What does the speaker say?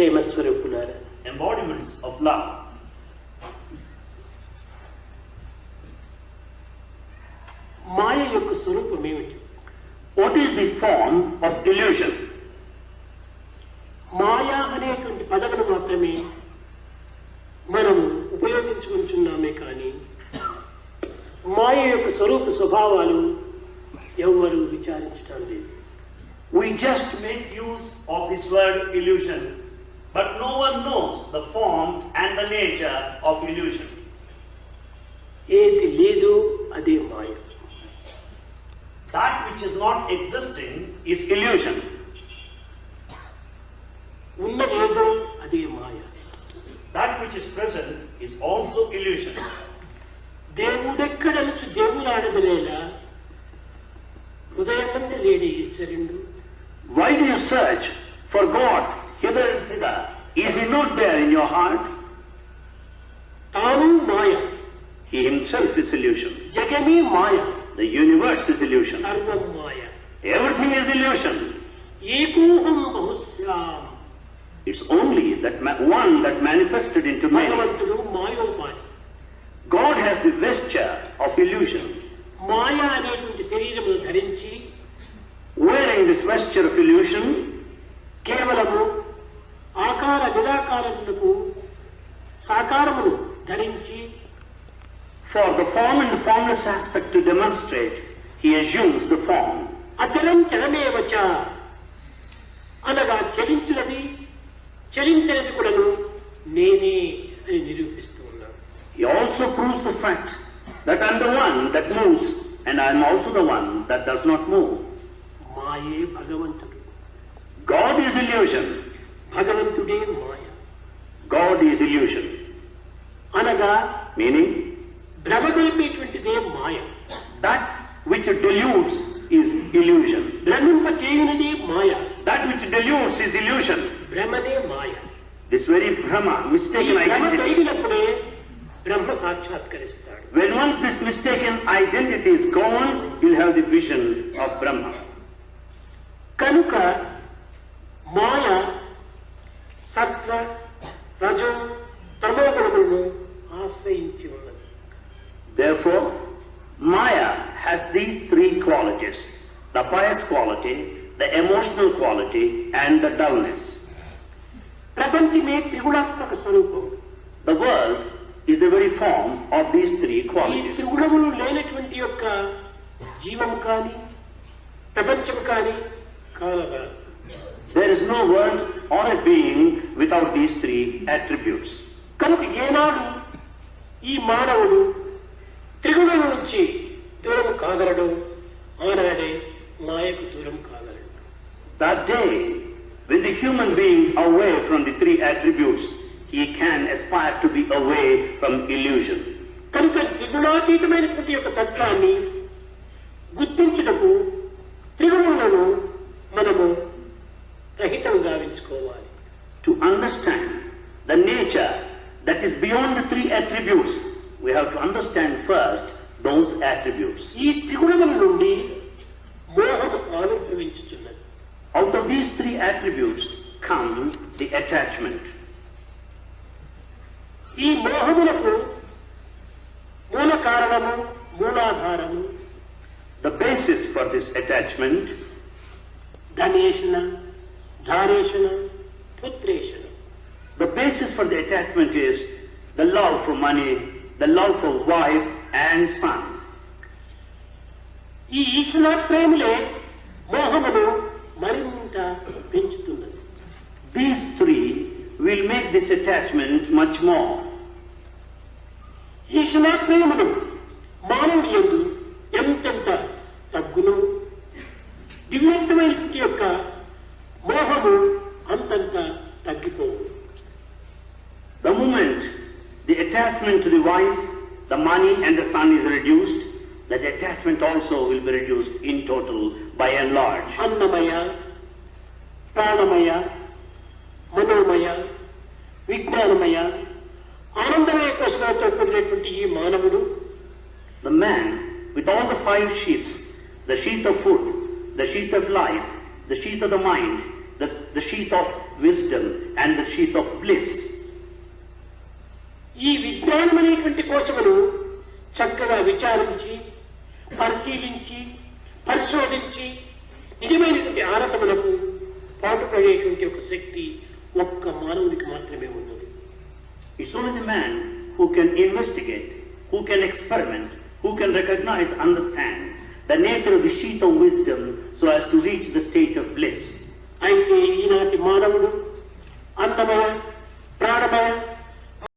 ప్రేమ స్వరూపులారా, embodiments of love. మాయ యొక్క స్వరూపం ఏమిటి? What is the form of illusion? మాయా అనేటువంటి పదమును మాత్రమే మనము ఉపయోగించుకుంటున్నామే కానీ మాయ యొక్క స్వరూప స్వభావాలు ఎవరు విచారించడం లేదు. We just make use of this word illusion, but no one knows the form and the nature of illusion. ఏది లేదో అదే మాయ. That which is not existing is illusion. ఉన్నదేదో అదే మాయ. That which is present is also illusion. దేవుడెక్కడ నుంచి దేవులాడదలేలా హృదయమందు లేని ఈశ్వరుడు. Why do you search for God hither and thither? Is he not there in your heart? తాను మాయ. He himself is illusion. జగమే మాయ. The universe is illusion. సర్వం మాయ. Everything is illusion. ఏకోహం బహుశ్యాం. It's only that one that manifested into many. భగవంతుడు మాయోపాధి. God has the vesture of illusion. మాయ అనేటువంటి శరీరమును ధరించి Wearing this vesture of illusion, కేవలము ఆకార నిరాకారములకు సాకారమును ధరించి for the form and formless aspect to demonstrate, he assumes the form. అచలం చలమేవచ అనగా చలించున్నది చలించినది కూడాను నేనే అని నిరూపిస్తూ ఉన్నాను. He also proves the fact that I am the one that moves and I am also the one that does not move. మాయే భగవంతుడు. God is illusion. భగవంతుడే మాయ. God is illusion. అనగా Meaning, భ్రమగొలిపేటువంటిదే Maya. that which deludes is illusion. భ్రమింప చేయునదే Maya. That which deludes is illusion. భ్రమనే Maya. This very Brahma, ఈ mistaken భ్రమ identity. కలిగినప్పుడే Brahma సాక్షాత్కరిస్తాడు. When once this mistaken identity is gone, you'll have the vision of Brahma. కనుక మాయ సత్వ రజో తమో గుణములను ఆశ్రయించి ఉన్నది. Therefore, Maya has these three qualities: the pious quality, the emotional quality, and the dullness. ప్రపంచమే త్రిగుణాత్మక స్వరూపం. The world is the very form of these three ఈ qualities. త్రిగుణములు లేనటువంటి యొక్క జీవం కానీ ప్రపంచం కానీ కాలగా There is no world or a being without these three attributes. కనుక ఏనాడు ఈ మానవుడు త్రిగుణముల నుంచి దూరం కాగలడు, ఆనాడే మాయకు దూరం కాగలడు. That day, when the human being away from the three attributes, he can aspire to be away from illusion. కనుక త్రిగుణాతీతమైనటువంటి యొక్క తత్వాన్ని గుర్తించుటకు త్రిగుణములను మనము రహితం గావించుకోవాలి. To understand the nature that is beyond the three attributes, we have to understand first those attributes. ఈ త్రిగుణముల నుండి మోహము ఆవిర్భవించుచున్నది. Out of these three attributes come the attachment. ఈ మోహములకు మూల కారణము మూలాధారము The basis for this attachment, ధనేషణ ధారేషణ పుత్రేషణ. the basis for the attachment is the love for money, the love for wife and son. ఈ ఈశ్వరాత్రయములే మోహమును మరింత పెంచుతున్నది. These three will make this attachment much more. ఈశ్వరాత్రయములు మానవుడి యందు ఎంతెంత తగ్గును, దివ్యత్వమైన యొక్క మోహము అంతంత తగ్గిపోవు. The moment the attachment to the wife, the money and the son is reduced, that attachment also will be reduced in total by and large. అన్నమయ ప్రాణమయ మనోమయ విజ్ఞానమయ ఆనందమయ కోశంతో కూడినటువంటి ఈ మానవుడు The man with all the five sheaths, the sheath of food, the sheath of life, the sheath of the mind, the sheath of wisdom and the sheath of bliss. ఈ విజ్ఞానం అనేటువంటి కోశమును చక్కగా విచారించి పరిశీలించి పరిశోధించి నిజమైనటువంటి ఆనందములకు పాటుపడేటువంటి ఒక శక్తి ఒక్క మానవునికి మాత్రమే ఉన్నది. It's only the man who can investigate, who can experiment, who can recognize, understand the nature of the sheath of wisdom so as to reach the state of bliss. అయితే ఈనాటి మానవుడు అన్నమయ ప్రాణమయ